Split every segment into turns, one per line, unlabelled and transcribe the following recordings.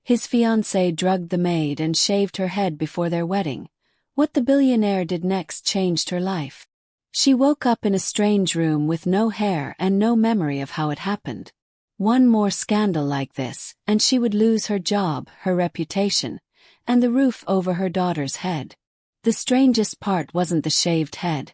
His fiancée drugged the maid and shaved her head before their wedding. What the billionaire did next changed her life. She woke up in a strange room with no hair and no memory of how it happened. One more scandal like this, and she would lose her job, her reputation, and the roof over her daughter's head. The strangest part wasn't the shaved head.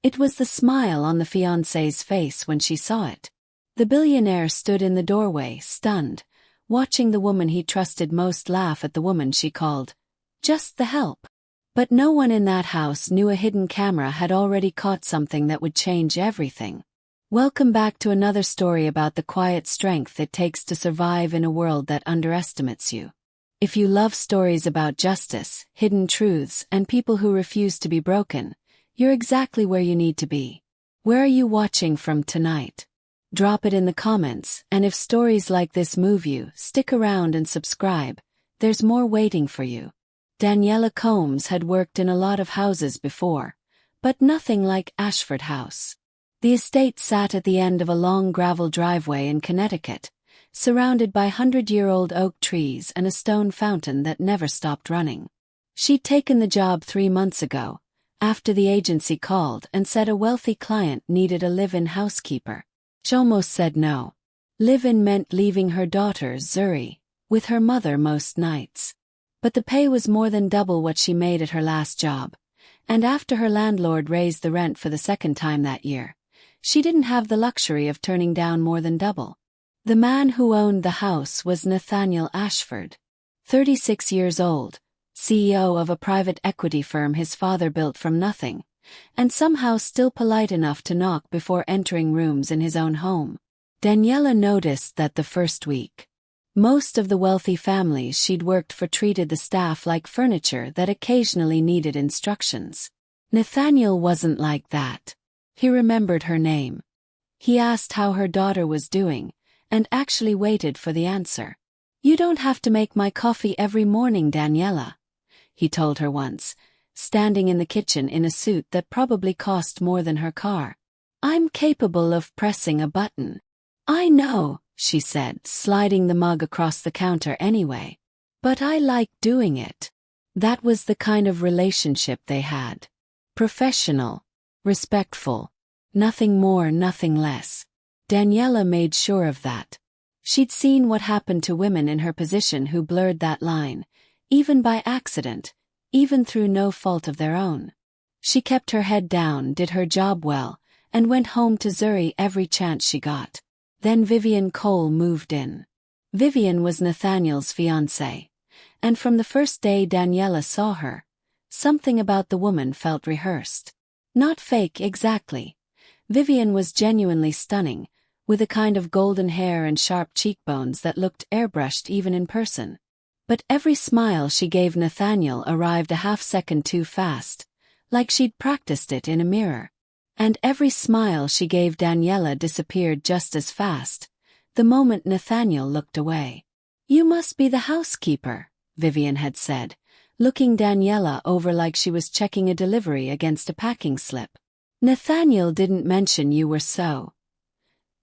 It was the smile on the fiancée's face when she saw it. The billionaire stood in the doorway, stunned, watching the woman he trusted most laugh at the woman she called just the help. But no one in that house knew a hidden camera had already caught something that would change everything. Welcome back to another story about the quiet strength it takes to survive in a world that underestimates you. If you love stories about justice, hidden truths, and people who refuse to be broken, you're exactly where you need to be. Where are you watching from tonight? Drop it in the comments, and if stories like this move you, stick around and subscribe. There's more waiting for you. Daniela Combs had worked in a lot of houses before, but nothing like Ashford House. The estate sat at the end of a long gravel driveway in Connecticut, surrounded by 100-year-old oak trees and a stone fountain that never stopped running. She'd taken the job 3 months ago, after the agency called and said a wealthy client needed a live-in housekeeper. She almost said no. Live-in meant leaving her daughter, Zuri, with her mother most nights. But the pay was more than double what she made at her last job, and after her landlord raised the rent for the second time that year, she didn't have the luxury of turning down more than double. The man who owned the house was Nathaniel Ashford, 36 years old, CEO of a private equity firm his father built from nothing, and somehow still polite enough to knock before entering rooms in his own home. Daniela noticed that the first week, most of the wealthy families she'd worked for treated the staff like furniture that occasionally needed instructions. Nathaniel wasn't like that. He remembered her name. He asked how her daughter was doing, and actually waited for the answer. "You don't have to make my coffee every morning, Daniela," he told her once, standing in the kitchen in a suit that probably cost more than her car. "I'm capable of pressing a button." "I know," she said, sliding the mug across the counter anyway. "But I like doing it." That was the kind of relationship they had. Professional. Respectful. Nothing more, nothing less. Daniela made sure of that. She'd seen what happened to women in her position who blurred that line, even by accident, even through no fault of their own. She kept her head down, did her job well, and went home to Zuri every chance she got. Then Vivian Cole moved in. Vivian was Nathaniel's fiancée, and from the first day Daniela saw her, something about the woman felt rehearsed. Not fake exactly. Vivian was genuinely stunning, with a kind of golden hair and sharp cheekbones that looked airbrushed even in person. But every smile she gave Nathaniel arrived a half-second too fast, like she'd practiced it in a mirror. And every smile she gave Daniela disappeared just as fast, the moment Nathaniel looked away. "You must be the housekeeper," Vivian had said, looking Daniela over like she was checking a delivery against a packing slip. "Nathaniel didn't mention you were so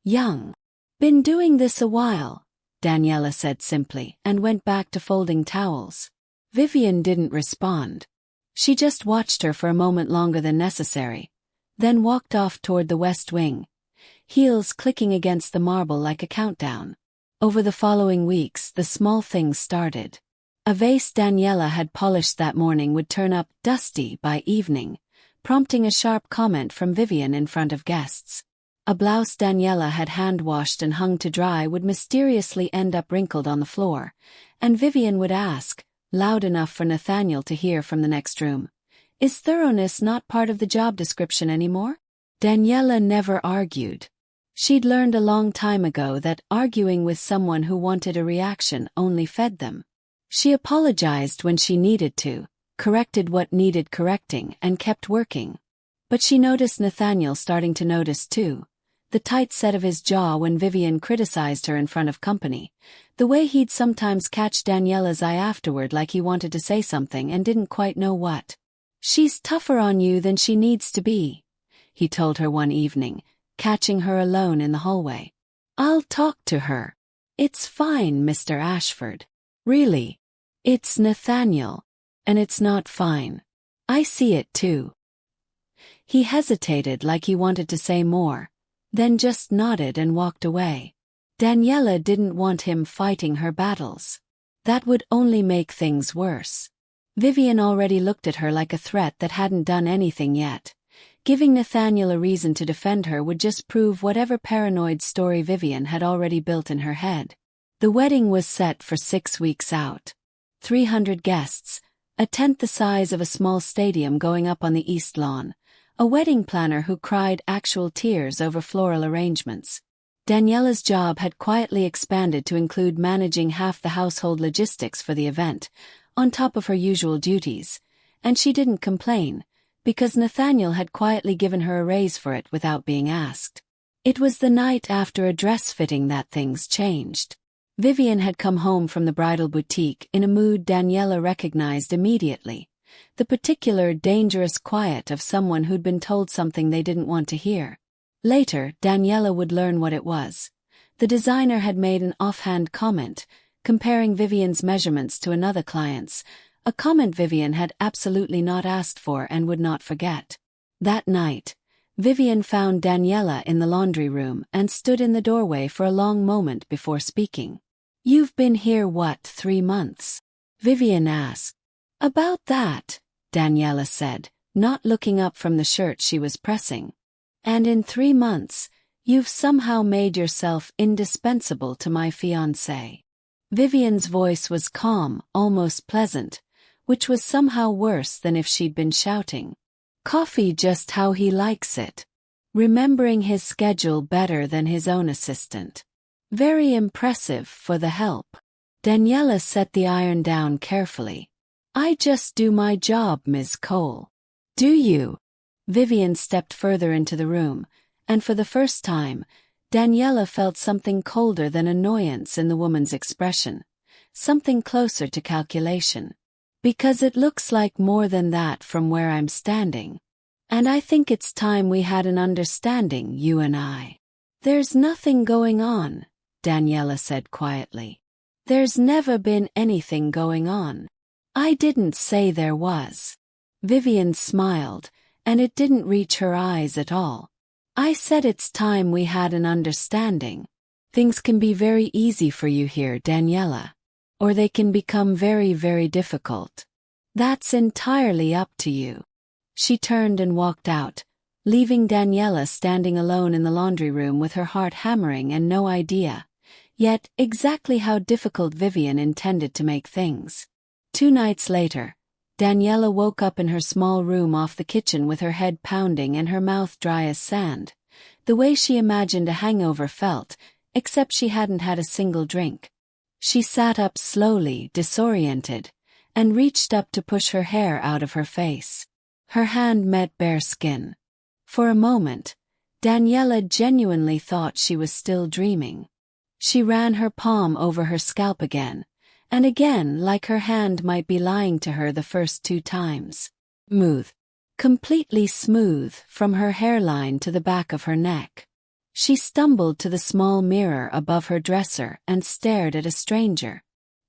young." "Been doing this a while," Daniela said simply, and went back to folding towels. Vivian didn't respond. She just watched her for a moment longer than necessary, then walked off toward the west wing, heels clicking against the marble like a countdown. Over the following weeks, the small things started. A vase Daniela had polished that morning would turn up dusty by evening, prompting a sharp comment from Vivian in front of guests. A blouse Daniela had hand-washed and hung to dry would mysteriously end up wrinkled on the floor, and Vivian would ask, loud enough for Nathaniel to hear from the next room, "Is thoroughness not part of the job description anymore?" Daniela never argued. She'd learned a long time ago that arguing with someone who wanted a reaction only fed them. She apologized when she needed to, corrected what needed correcting, and kept working. But she noticed Nathaniel starting to notice too. The tight set of his jaw when Vivian criticized her in front of company, the way he'd sometimes catch Daniela's eye afterward like he wanted to say something and didn't quite know what. "She's tougher on you than she needs to be," he told her one evening, catching her alone in the hallway. "I'll talk to her." "It's fine, Mr. Ashford." Really? It's Nathaniel. And it's not fine. I see it too. He hesitated like he wanted to say more, then just nodded and walked away. Daniela didn't want him fighting her battles. That would only make things worse. Vivian already looked at her like a threat that hadn't done anything yet. Giving Nathaniel a reason to defend her would just prove whatever paranoid story Vivian had already built in her head. The wedding was set for 6 weeks out. 300 guests, a tenth the size of a small stadium going up on the east lawn, a wedding planner who cried actual tears over floral arrangements. Daniela's job had quietly expanded to include managing half the household logistics for the event, on top of her usual duties, and she didn't complain, because Nathaniel had quietly given her a raise for it without being asked. It was the night after a dress fitting that things changed. Vivian had come home from the bridal boutique in a mood Daniela recognized immediately. The particular dangerous quiet of someone who'd been told something they didn't want to hear. Later, Daniela would learn what it was. The designer had made an offhand comment, comparing Vivian's measurements to another client's, a comment Vivian had absolutely not asked for and would not forget. That night, Vivian found Daniela in the laundry room and stood in the doorway for a long moment before speaking. "You've been here, 3 months?" Vivian asked. "About that," Daniela said, not looking up from the shirt she was pressing. "And in 3 months, you've somehow made yourself indispensable to my fiancé." Vivian's voice was calm, almost pleasant, which was somehow worse than if she'd been shouting. "Coffee just how he likes it. Remembering his schedule better than his own assistant. Very impressive for the help." Daniela set the iron down carefully. "I just do my job, Ms. Cole." "Do you?" Vivian stepped further into the room, and for the first time, Daniela felt something colder than annoyance in the woman's expression, something closer to calculation. "Because it looks like more than that from where I'm standing. And I think it's time we had an understanding, you and I." "There's nothing going on," Daniela said quietly. "There's never been anything going on." "I didn't say there was." Vivian smiled, and it didn't reach her eyes at all. "I said it's time we had an understanding. Things can be very easy for you here, Daniela. Or they can become very, very difficult. That's entirely up to you." She turned and walked out, leaving Daniela standing alone in the laundry room with her heart hammering and no idea, yet exactly how difficult Vivian intended to make things. 2 nights later, Daniela woke up in her small room off the kitchen with her head pounding and her mouth dry as sand, the way she imagined a hangover felt, except she hadn't had a single drink. She sat up slowly, disoriented, and reached up to push her hair out of her face. Her hand met bare skin. For a moment, Daniela genuinely thought she was still dreaming. She ran her palm over her scalp again, and again like her hand might be lying to her the first 2 times. Smooth. Completely smooth from her hairline to the back of her neck. She stumbled to the small mirror above her dresser and stared at a stranger.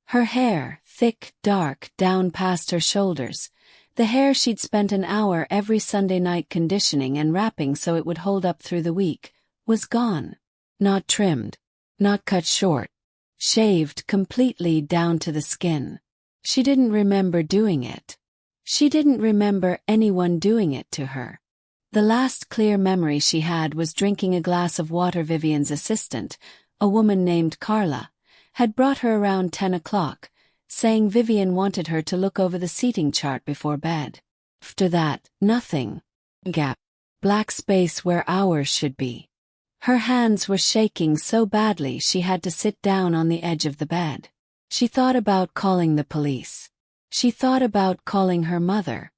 Her hair, thick, dark, down past her shoulders, the hair she'd spent an hour every Sunday night conditioning and wrapping so it would hold up through the week, was gone. Not trimmed. Not cut short. Shaved completely down to the skin. She didn't remember doing it. She didn't remember anyone doing it to her. The last clear memory she had was drinking a glass of water Vivian's assistant, a woman named Carla, had brought her around 10 o'clock, saying Vivian wanted her to look over the seating chart before bed. After that, nothing. Gap. Black space where hours should be. Her hands were shaking so badly she had to sit down on the edge of the bed. She thought about calling the police. She thought about calling her mother.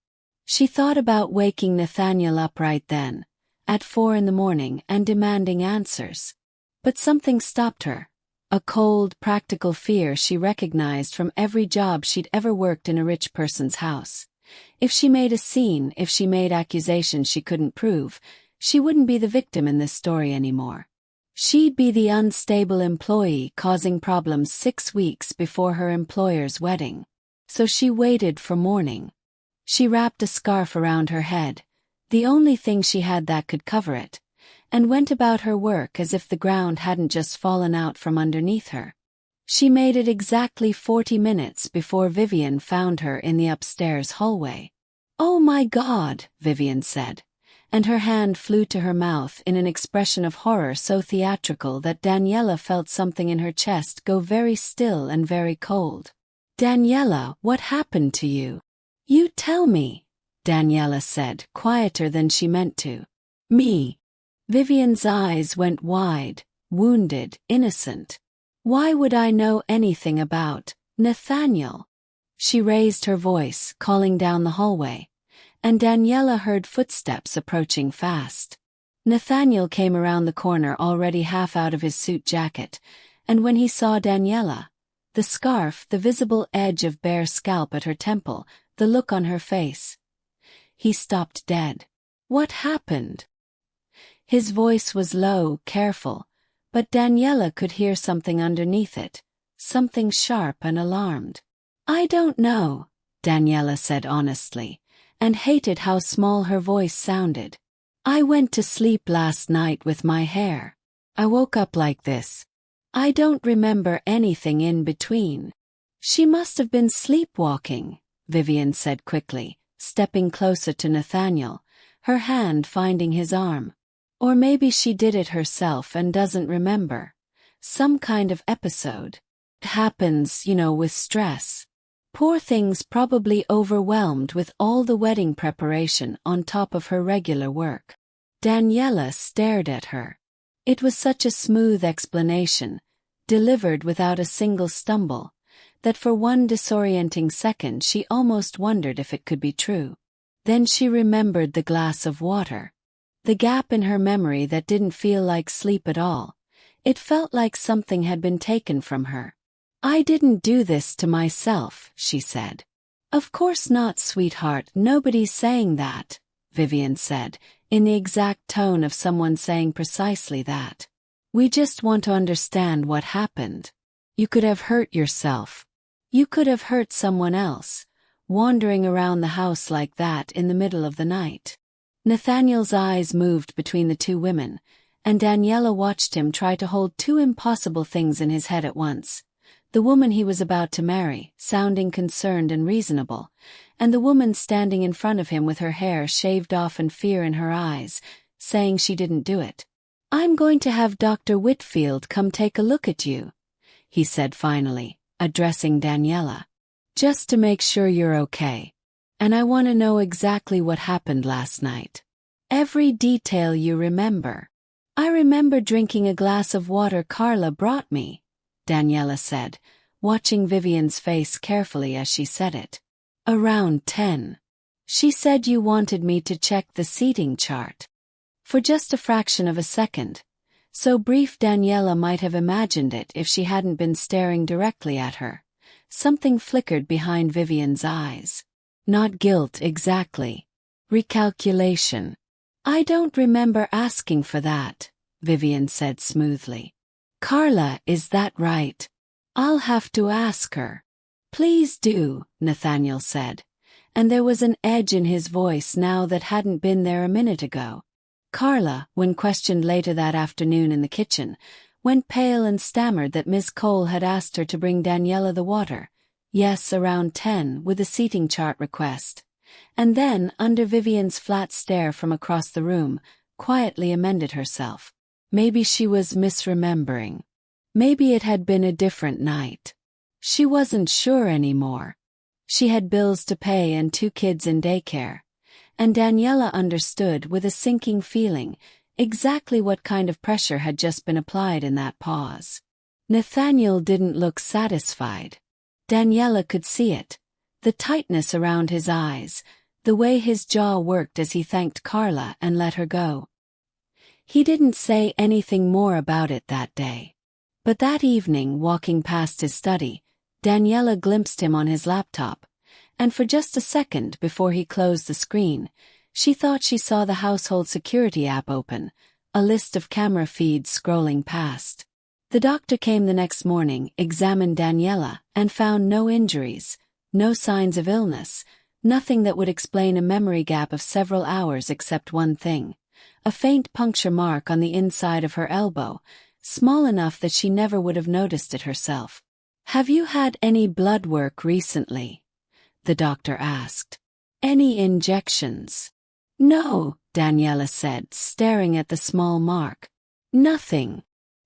She thought about waking Nathaniel up right then, at 4 in the morning, and demanding answers. But something stopped her. A cold, practical fear she recognized from every job she'd ever worked in a rich person's house. If she made a scene, if she made accusations she couldn't prove, she wouldn't be the victim in this story anymore. She'd be the unstable employee causing problems 6 weeks before her employer's wedding. So she waited for morning. She wrapped a scarf around her head, the only thing she had that could cover it, and went about her work as if the ground hadn't just fallen out from underneath her. She made it exactly 40 minutes before Vivian found her in the upstairs hallway. "Oh my God," Vivian said, and her hand flew to her mouth in an expression of horror so theatrical that Daniela felt something in her chest go very still and very cold. "Daniela, what happened to you? You tell me," Daniela said, quieter than she meant to. "Me." Vivian's eyes went wide, wounded, innocent. "Why would I know anything about Nathaniel?" She raised her voice, calling down the hallway, and Daniela heard footsteps approaching fast. Nathaniel came around the corner already half out of his suit jacket, and when he saw Daniela, the scarf, the visible edge of bare scalp at her temple, the look on her face, he stopped dead. "What happened?" His voice was low, careful, but Daniela could hear something underneath it, something sharp and alarmed. "I don't know," Daniela said honestly, and hated how small her voice sounded. "I went to sleep last night with my hair. I woke up like this. I don't remember anything in between." "She must have been sleepwalking," Vivian said quickly, stepping closer to Nathaniel, her hand finding his arm. "Or maybe she did it herself and doesn't remember. Some kind of episode. It happens, with stress. Poor thing's probably overwhelmed with all the wedding preparation on top of her regular work." Daniela stared at her. It was such a smooth explanation, delivered without a single stumble, that for one disorienting second she almost wondered if it could be true. Then she remembered the glass of water. The gap in her memory that didn't feel like sleep at all. It felt like something had been taken from her. "I didn't do this to myself," she said. "Of course not, sweetheart, nobody's saying that," Vivian said, in the exact tone of someone saying precisely that. "We just want to understand what happened. You could have hurt yourself. You could have hurt someone else, wandering around the house like that in the middle of the night." Nathaniel's eyes moved between the two women, and Daniela watched him try to hold two impossible things in his head at once. The woman he was about to marry, sounding concerned and reasonable, and the woman standing in front of him with her hair shaved off and fear in her eyes, saying she didn't do it. "I'm going to have Dr. Whitfield come take a look at you," he said finally, addressing Daniela. "Just to make sure you're okay. And I want to know exactly what happened last night. Every detail you remember." "I remember drinking a glass of water Carla brought me," Daniela said, watching Vivian's face carefully as she said it. "Around 10. She said you wanted me to check the seating chart." For just a fraction of a second, so brief Daniela might have imagined it if she hadn't been staring directly at her, something flickered behind Vivian's eyes. Not guilt exactly. Recalculation. "I don't remember asking for that," Vivian said smoothly. "Carla, is that right? I'll have to ask her." "Please do," Nathaniel said, and there was an edge in his voice now that hadn't been there a minute ago. Carla, when questioned later that afternoon in the kitchen, went pale and stammered that Miss Cole had asked her to bring Daniela the water. Yes, around 10, with a seating chart request. And then, under Vivian's flat stare from across the room, quietly amended herself. Maybe she was misremembering. Maybe it had been a different night. She wasn't sure anymore. She had bills to pay and 2 kids in daycare. And Daniela understood with a sinking feeling exactly what kind of pressure had just been applied in that pause. Nathaniel didn't look satisfied. Daniela could see it, the tightness around his eyes, the way his jaw worked as he thanked Carla and let her go. He didn't say anything more about it that day. But that evening, walking past his study, Daniela glimpsed him on his laptop, and for just a second before he closed the screen, she thought she saw the household security app open, a list of camera feeds scrolling past. The doctor came the next morning, examined Daniela, and found no injuries, no signs of illness, nothing that would explain a memory gap of several hours except one thing: a faint puncture mark on the inside of her elbow, small enough that she never would have noticed it herself. "Have you had any blood work recently?" the doctor asked. "Any injections?" "No," Daniela said, staring at the small mark. "Nothing."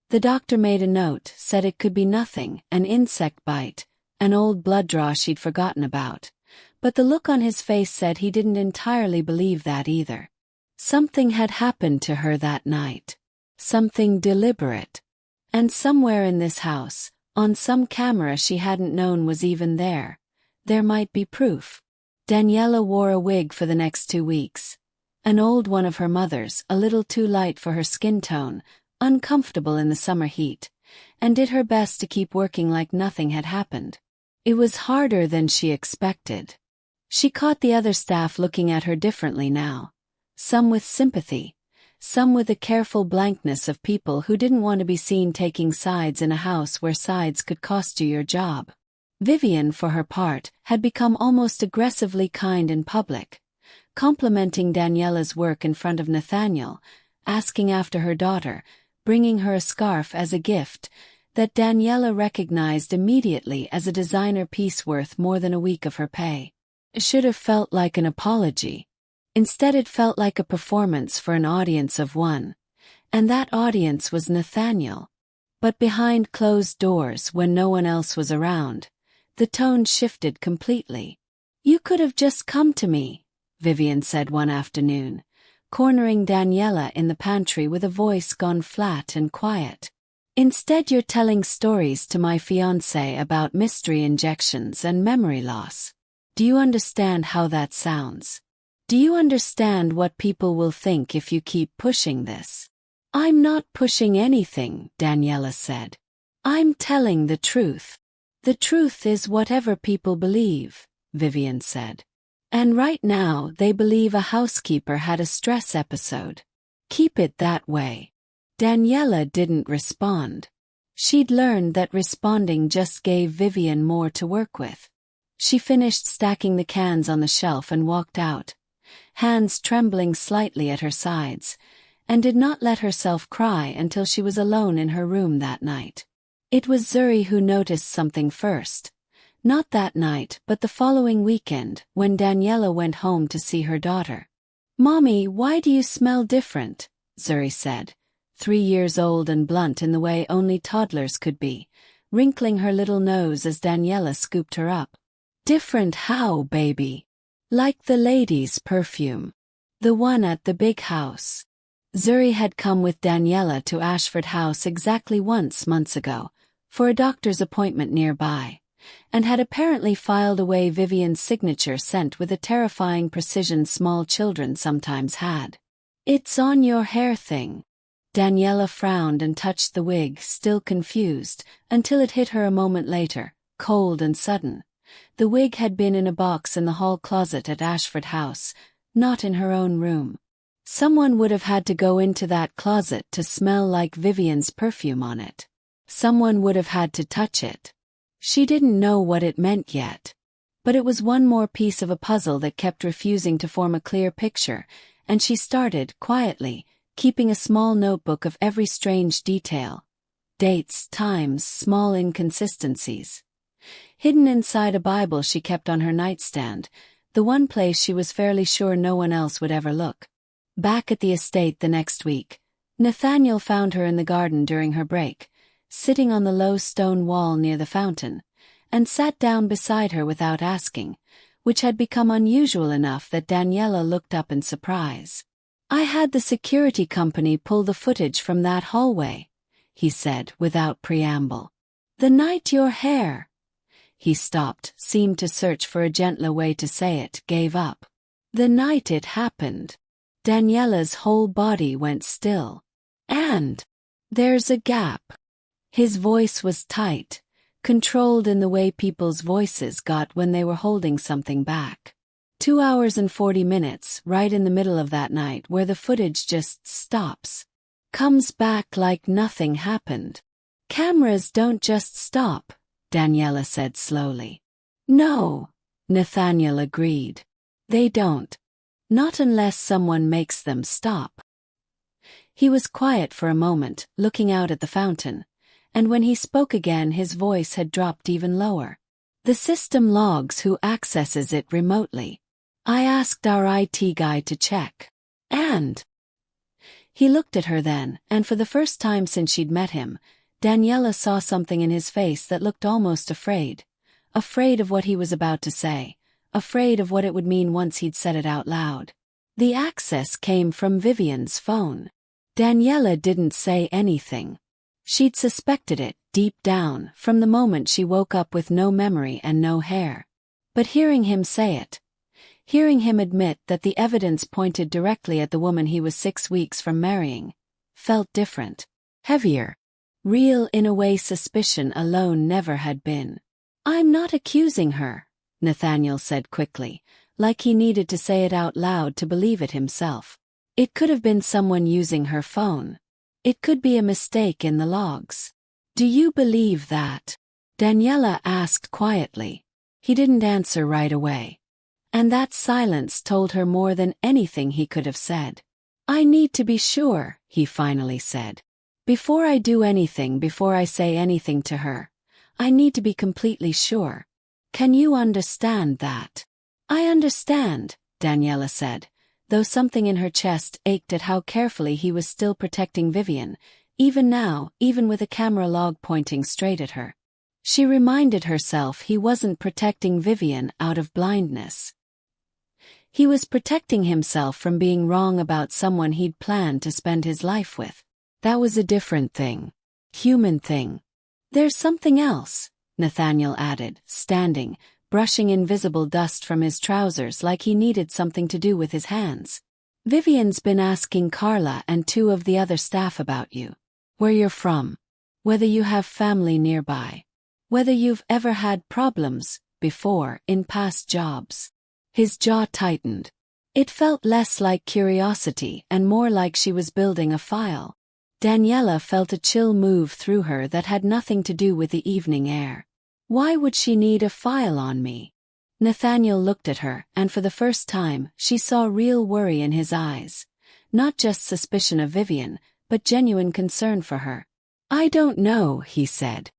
The doctor made a note, said it could be nothing, an insect bite, an old blood draw she'd forgotten about. But the look on his face said he didn't entirely believe that either. Something had happened to her that night. Something deliberate. And somewhere in this house, on some camera she hadn't known was even there, there might be proof. Daniela wore a wig for the next 2 weeks. An old one of her mother's, a little too light for her skin tone, uncomfortable in the summer heat, and did her best to keep working like nothing had happened. It was harder than she expected. She caught the other staff looking at her differently now. Some with sympathy, some with the careful blankness of people who didn't want to be seen taking sides in a house where sides could cost you your job. Vivian, for her part, had become almost aggressively kind in public, complimenting Daniela's work in front of Nathaniel, asking after her daughter, bringing her a scarf as a gift that Daniela recognized immediately as a designer piece worth more than a week of her pay. It should have felt like an apology. Instead, it felt like a performance for an audience of one, and that audience was Nathaniel. But behind closed doors, when no one else was around, the tone shifted completely. "You could have just come to me," Vivian said one afternoon, cornering Daniela in the pantry with a voice gone flat and quiet. "Instead, you're telling stories to my fiancé about mystery injections and memory loss. Do you understand how that sounds? Do you understand what people will think if you keep pushing this?" "I'm not pushing anything," Daniela said. "I'm telling the truth. The truth is whatever people believe," Vivian said. "And right now they believe a housekeeper had a stress episode. Keep it that way." Daniela didn't respond. She'd learned that responding just gave Vivian more to work with. She finished stacking the cans on the shelf and walked out, hands trembling slightly at her sides, and did not let herself cry until she was alone in her room that night. It was Zuri who noticed something first. Not that night, but the following weekend, when Daniela went home to see her daughter. "Mommy, why do you smell different?" Zuri said, 3 years old and blunt in the way only toddlers could be, wrinkling her little nose as Daniela scooped her up. "Different how, baby?" "Like the lady's perfume. The one at the big house." Zuri had come with Daniela to Ashford House exactly once months ago, for a doctor's appointment nearby, and had apparently filed away Vivian's signature sent with a terrifying precision small children sometimes had. "It's on your hair thing." Daniela frowned and touched the wig, still confused, until it hit her a moment later, cold and sudden. The wig had been in a box in the hall closet at Ashford House, not in her own room. Someone would have had to go into that closet to smell like Vivian's perfume on it. Someone would have had to touch it. She didn't know what it meant yet. But it was one more piece of a puzzle that kept refusing to form a clear picture, and she started, quietly, keeping a small notebook of every strange detail. Dates, times, small inconsistencies. Hidden inside a Bible she kept on her nightstand, the one place she was fairly sure no one else would ever look. Back at the estate the next week, Nathaniel found her in the garden during her break, sitting on the low stone wall near the fountain, and sat down beside her without asking, which had become unusual enough that Daniela looked up in surprise. "I had the security company pull the footage from that hallway," he said without preamble. "The night your hair—" He stopped, seemed to search for a gentler way to say it, gave up. "The night it happened." Daniela's whole body went still. "And there's a gap." His voice was tight, controlled in the way people's voices got when they were holding something back. 2 hours and 40 minutes, right in the middle of that night where the footage just stops. comes back like nothing happened. Cameras don't just stop, Daniela said slowly. No, Nathaniel agreed. They don't. Not unless someone makes them stop. He was quiet for a moment, looking out at the fountain, and when he spoke again his voice had dropped even lower. The system logs who accesses it remotely. I asked our IT guy to check. And he looked at her then, and for the first time since she'd met him, Daniela saw something in his face that looked almost afraid. Afraid of what he was about to say. Afraid of what it would mean once he'd said it out loud. The access came from Vivian's phone. Daniela didn't say anything. She'd suspected it, deep down, from the moment she woke up with no memory and no hair. But hearing him say it, hearing him admit that the evidence pointed directly at the woman he was 6 weeks from marrying, felt different. Heavier. Real in a way suspicion alone never had been. I'm not accusing her, Nathaniel said quickly, like he needed to say it out loud to believe it himself. It could have been someone using her phone. It could be a mistake in the logs. Do you believe that? Daniela asked quietly. He didn't answer right away. And that silence told her more than anything he could have said. I need to be sure, he finally said. Before I do anything, before I say anything to her, I need to be completely sure. Can you understand that? I understand, Daniela said, though something in her chest ached at how carefully he was still protecting Vivian, even now, even with a camera log pointing straight at her. She reminded herself he wasn't protecting Vivian out of blindness. He was protecting himself from being wrong about someone he'd planned to spend his life with. That was a different thing. Human thing. There's something else, Nathaniel added, standing, brushing invisible dust from his trousers like he needed something to do with his hands. Vivian's been asking Carla and 2 of the other staff about you. Where you're from. Whether you have family nearby. Whether you've ever had problems, before, in past jobs. His jaw tightened. It felt less like curiosity and more like she was building a file. Daniela felt a chill move through her that had nothing to do with the evening air. Why would she need a file on me? Nathaniel looked at her, and for the first time, she saw real worry in his eyes. Not just suspicion of Vivian, but genuine concern for her. I don't know, he said.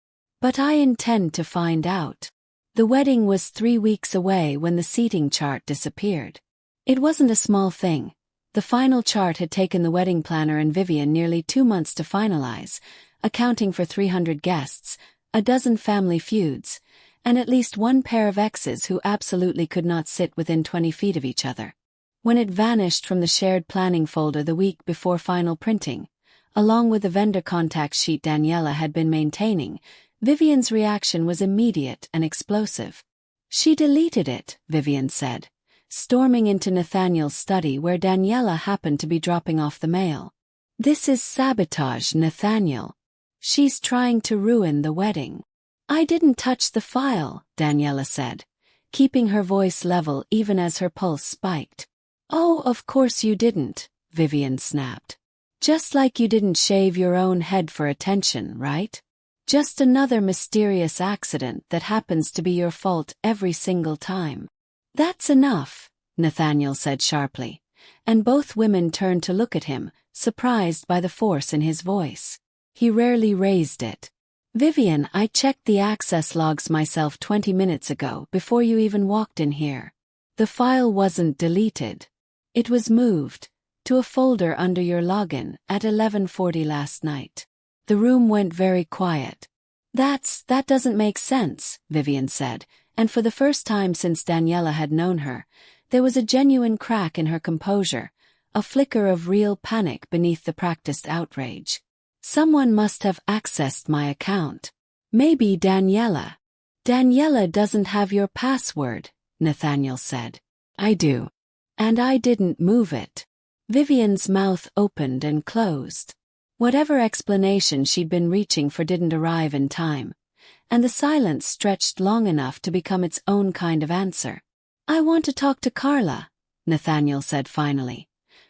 But I intend to find out. The wedding was 3 weeks away when the seating chart disappeared. It wasn't a small thing. The final chart had taken the wedding planner and Vivian nearly 2 months to finalize, accounting for 300 guests, a dozen family feuds, and at least 1 pair of exes who absolutely could not sit within 20 feet of each other. When it vanished from the shared planning folder the week before final printing, along with the vendor contact sheet Daniela had been maintaining, Vivian's reaction was immediate and explosive. She deleted it, Vivian said, storming into Nathaniel's study where Daniela happened to be dropping off the mail. This is sabotage, Nathaniel. She's trying to ruin the wedding. I didn't touch the file, Daniela said, keeping her voice level even as her pulse spiked. Oh, of course you didn't, Vivian snapped. Just like you didn't shave your own head for attention, right? Just another mysterious accident that happens to be your fault every single time. That's enough, Nathaniel said sharply, and both women turned to look at him, surprised by the force in his voice. He rarely raised it. Vivian, I checked the access logs myself 20 minutes ago before you even walked in here. The file wasn't deleted. It was moved to a folder under your login at 11:40 last night. The room went very quiet. That doesn't make sense, Vivian said, and for the first time since Daniela had known her, there was a genuine crack in her composure, a flicker of real panic beneath the practiced outrage. Someone must have accessed my account. Maybe Daniela. Daniela doesn't have your password, Nathaniel said. I do. And I didn't move it. Vivian's mouth opened and closed. Whatever explanation she'd been reaching for didn't arrive in time, and the silence stretched long enough to become its own kind of answer. I want to talk to Carla, Nathaniel said finally.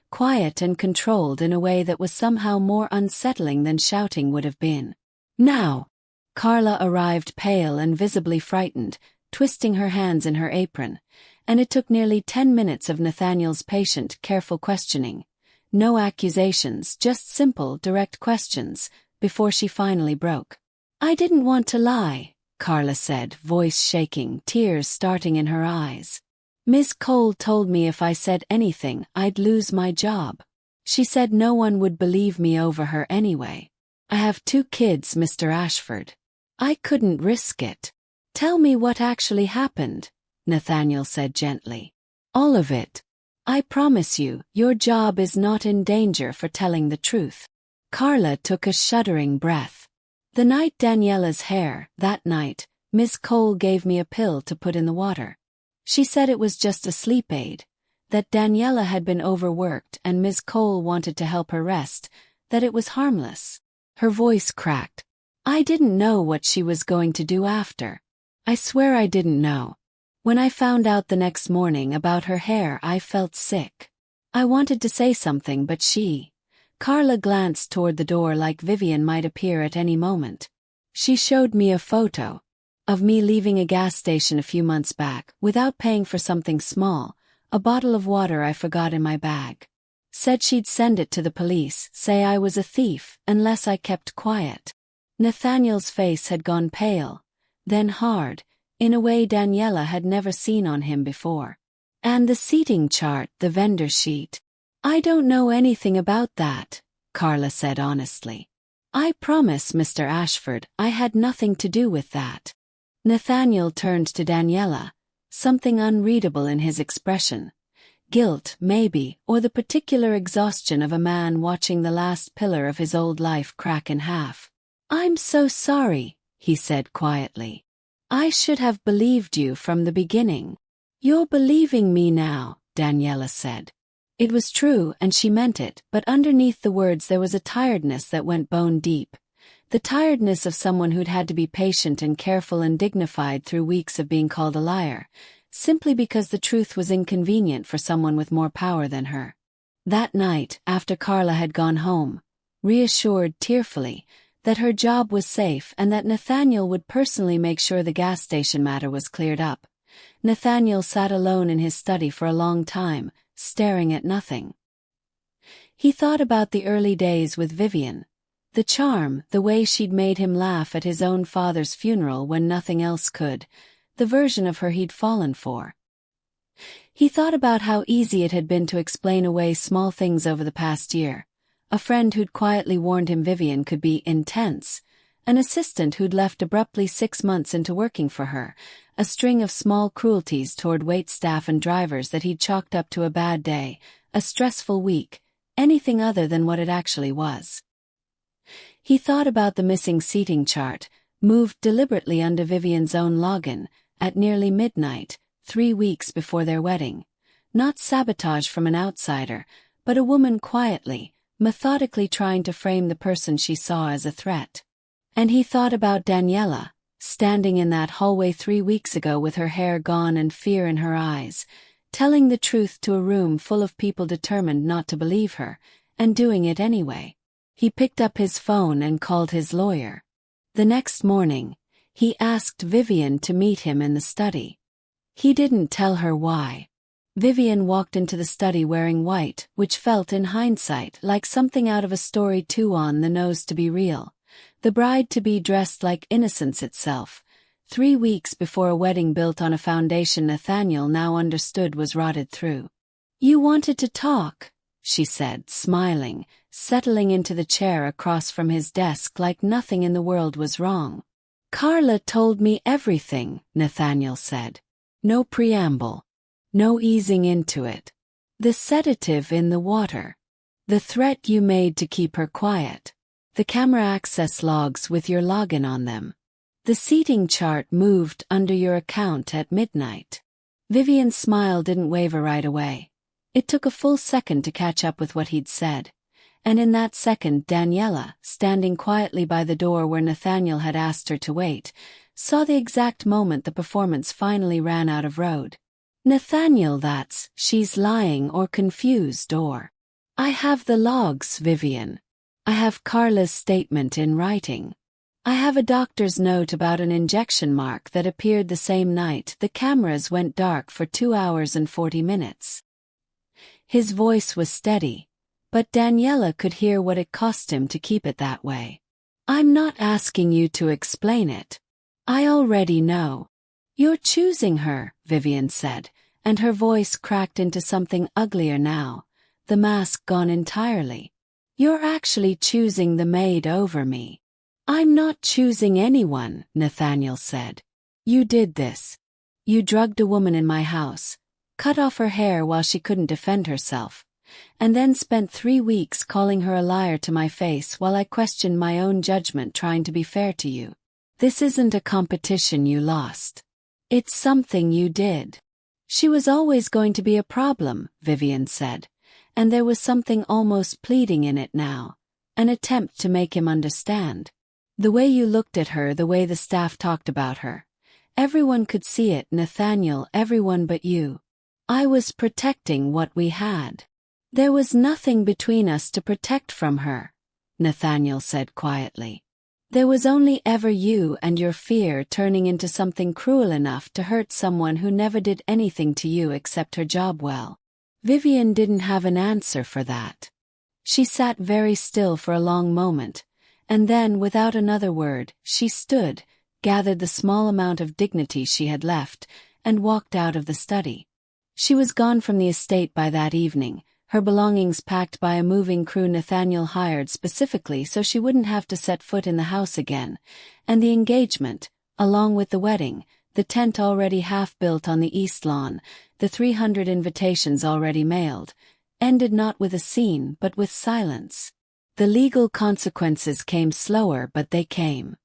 quiet and controlled in a way that was somehow more unsettling than shouting would have been. "Now!" Carla arrived pale and visibly frightened, twisting her hands in her apron, and it took nearly 10 minutes of Nathaniel's patient, careful questioning. No accusations, just simple, direct questions, before she finally broke. "I didn't want to lie," Carla said, voice shaking, tears starting in her eyes. "Miss Cole told me if I said anything, I'd lose my job. She said no one would believe me over her anyway. I have 2 kids, Mr. Ashford. I couldn't risk it." "Tell me what actually happened," Nathaniel said gently. "All of it. I promise you, your job is not in danger for telling the truth." Carla took a shuddering breath. "The night Daniela's hair, that night, Miss Cole gave me a pill to put in the water. She said it was just a sleep aid, that Daniela had been overworked and Miss Cole wanted to help her rest, that it was harmless." Her voice cracked. "I didn't know what she was going to do after. I swear I didn't know. When I found out the next morning about her hair, I felt sick. I wanted to say something, but Carla glanced toward the door like Vivian might appear at any moment. "She showed me a photo of me leaving a gas station a few months back, without paying for something small, a bottle of water I forgot in my bag. Said she'd send it to the police, say I was a thief, unless I kept quiet." Nathaniel's face had gone pale, then hard, in a way Daniela had never seen on him before. "And the seating chart, the vendor sheet?" "I don't know anything about that," Carla said honestly. "I promise, Mr. Ashford, I had nothing to do with that." Nathaniel turned to Daniela, something unreadable in his expression. Guilt, maybe, or the particular exhaustion of a man watching the last pillar of his old life crack in half. "I'm so sorry," he said quietly. "I should have believed you from the beginning." "You're believing me now," Daniela said. It was true, and she meant it, but underneath the words there was a tiredness that went bone deep. The tiredness of someone who'd had to be patient and careful and dignified through weeks of being called a liar, simply because the truth was inconvenient for someone with more power than her. That night, after Carla had gone home, reassured tearfully that her job was safe and that Nathaniel would personally make sure the gas station matter was cleared up, Nathaniel sat alone in his study for a long time, staring at nothing. He thought about the early days with Vivian. The charm, the way she'd made him laugh at his own father's funeral when nothing else could, the version of her he'd fallen for. He thought about how easy it had been to explain away small things over the past year. A friend who'd quietly warned him Vivian could be intense, an assistant who'd left abruptly 6 months into working for her, a string of small cruelties toward waitstaff and drivers that he'd chalked up to a bad day, a stressful week, anything other than what it actually was. He thought about the missing seating chart, moved deliberately under Vivian's own login, at nearly midnight, 3 weeks before their wedding. Not sabotage from an outsider, but a woman quietly, methodically trying to frame the person she saw as a threat. And he thought about Daniela, standing in that hallway 3 weeks ago with her hair gone and fear in her eyes, telling the truth to a room full of people determined not to believe her, and doing it anyway. He picked up his phone and called his lawyer. The next morning, he asked Vivian to meet him in the study. He didn't tell her why. Vivian walked into the study wearing white, which felt in hindsight like something out of a story too on the nose to be real. The bride-to-be dressed like innocence itself, 3 weeks before a wedding built on a foundation Nathaniel now understood was rotted through. "You wanted to talk," she said, smiling, settling into the chair across from his desk like nothing in the world was wrong. "Carla told me everything," Nathaniel said. No preamble. No easing into it. The sedative in the water. The threat you made to keep her quiet. The camera access logs with your login on them. The seating chart moved under your account at midnight. Vivian's smile didn't waver right away. It took a full second to catch up with what he'd said. And in that second, Daniela, standing quietly by the door where Nathaniel had asked her to wait, saw the exact moment the performance finally ran out of road. "Nathaniel, she's lying or confused or..." I have the logs, Vivian. I have Carla's statement in writing. I have a doctor's note about an injection mark that appeared the same night the cameras went dark for 2 hours and 40 minutes. His voice was steady, but Daniela could hear what it cost him to keep it that way. I'm not asking you to explain it. I already know. You're choosing her, Vivian said, and her voice cracked into something uglier now, the mask gone entirely. You're actually choosing the maid over me. I'm not choosing anyone, Nathaniel said. You did this. You drugged a woman in my house, cut off her hair while she couldn't defend herself, and then spent 3 weeks calling her a liar to my face while I questioned my own judgment trying to be fair to you. This isn't a competition you lost. It's something you did. She was always going to be a problem, Vivian said, and there was something almost pleading in it now, an attempt to make him understand. The way you looked at her, the way the staff talked about her. Everyone could see it, Nathaniel, everyone but you. I was protecting what we had. There was nothing between us to protect from her, Nathaniel said quietly. There was only ever you and your fear turning into something cruel enough to hurt someone who never did anything to you except her job well. Vivian didn't have an answer for that. She sat very still for a long moment, and then, without another word, she stood, gathered the small amount of dignity she had left, and walked out of the study. She was gone from the estate by that evening, her belongings packed by a moving crew Nathaniel hired specifically so she wouldn't have to set foot in the house again, and the engagement, along with the wedding, the tent already half-built on the east lawn, the 300 invitations already mailed, ended not with a scene but with silence. The legal consequences came slower, but they came.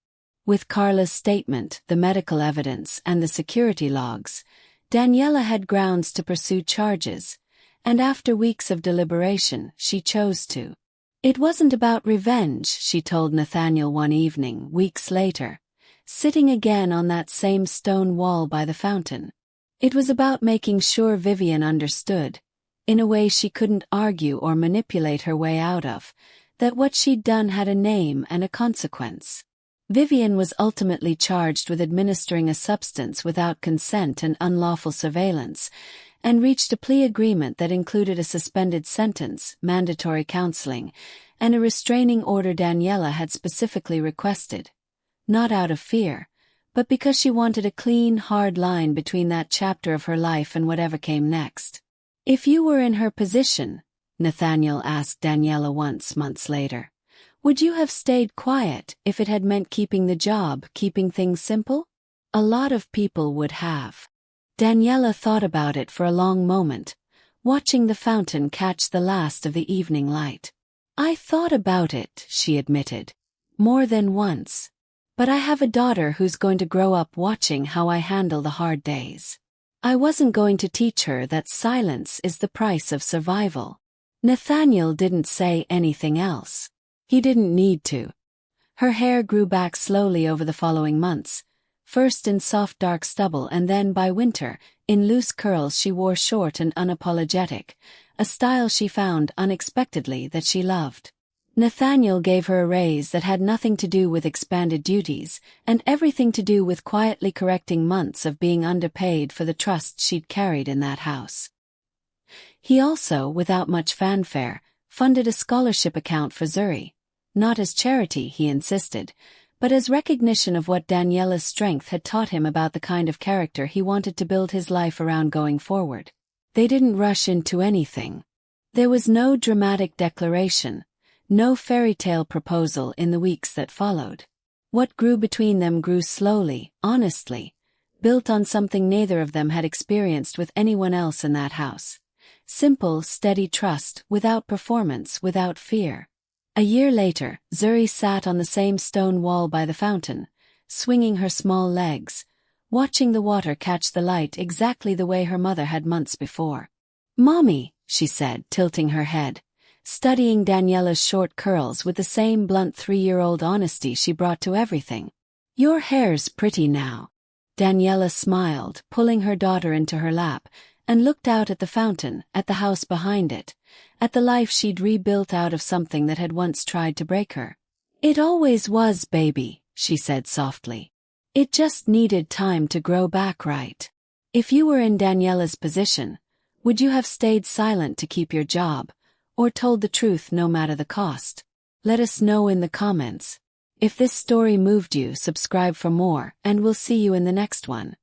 With Carla's statement, the medical evidence, and the security logs, Daniela had grounds to pursue charges, and after weeks of deliberation, she chose to. It wasn't about revenge, she told Nathaniel one evening, weeks later, sitting again on that same stone wall by the fountain. It was about making sure Vivian understood, in a way she couldn't argue or manipulate her way out of, that what she'd done had a name and a consequence. Vivian was ultimately charged with administering a substance without consent and unlawful surveillance, and reached a plea agreement that included a suspended sentence, mandatory counseling, and a restraining order Daniela had specifically requested. Not out of fear, but because she wanted a clean, hard line between that chapter of her life and whatever came next. If you were in her position, Nathaniel asked Daniela once, months later, would you have stayed quiet if it had meant keeping the job, keeping things simple? A lot of people would have. Daniela thought about it for a long moment, watching the fountain catch the last of the evening light. I thought about it, she admitted, more than once. But I have a daughter who's going to grow up watching how I handle the hard days. I wasn't going to teach her that silence is the price of survival. Nathaniel didn't say anything else. He didn't need to. Her hair grew back slowly over the following months, first in soft dark stubble and then by winter, in loose curls she wore short and unapologetic, a style she found unexpectedly that she loved. Nathaniel gave her a raise that had nothing to do with expanded duties, and everything to do with quietly correcting months of being underpaid for the trust she'd carried in that house. He also, without much fanfare, funded a scholarship account for Zuri, not as charity, he insisted, but as recognition of what Daniela's strength had taught him about the kind of character he wanted to build his life around going forward. They didn't rush into anything. There was no dramatic declaration, no fairy tale proposal in the weeks that followed. What grew between them grew slowly, honestly, built on something neither of them had experienced with anyone else in that house. Simple, steady trust, without performance, without fear. A year later, Zuri sat on the same stone wall by the fountain, swinging her small legs, watching the water catch the light exactly the way her mother had months before. "Mommy," she said, tilting her head, studying Daniela's short curls with the same blunt 3-year-old honesty she brought to everything. "Your hair's pretty now." Daniela smiled, pulling her daughter into her lap, and looked out at the fountain, at the house behind it, at the life she'd rebuilt out of something that had once tried to break her. "It always was, baby," she said softly. "It just needed time to grow back right." If you were in Daniela's position, would you have stayed silent to keep your job, or told the truth no matter the cost? Let us know in the comments. If this story moved you, subscribe for more, and we'll see you in the next one.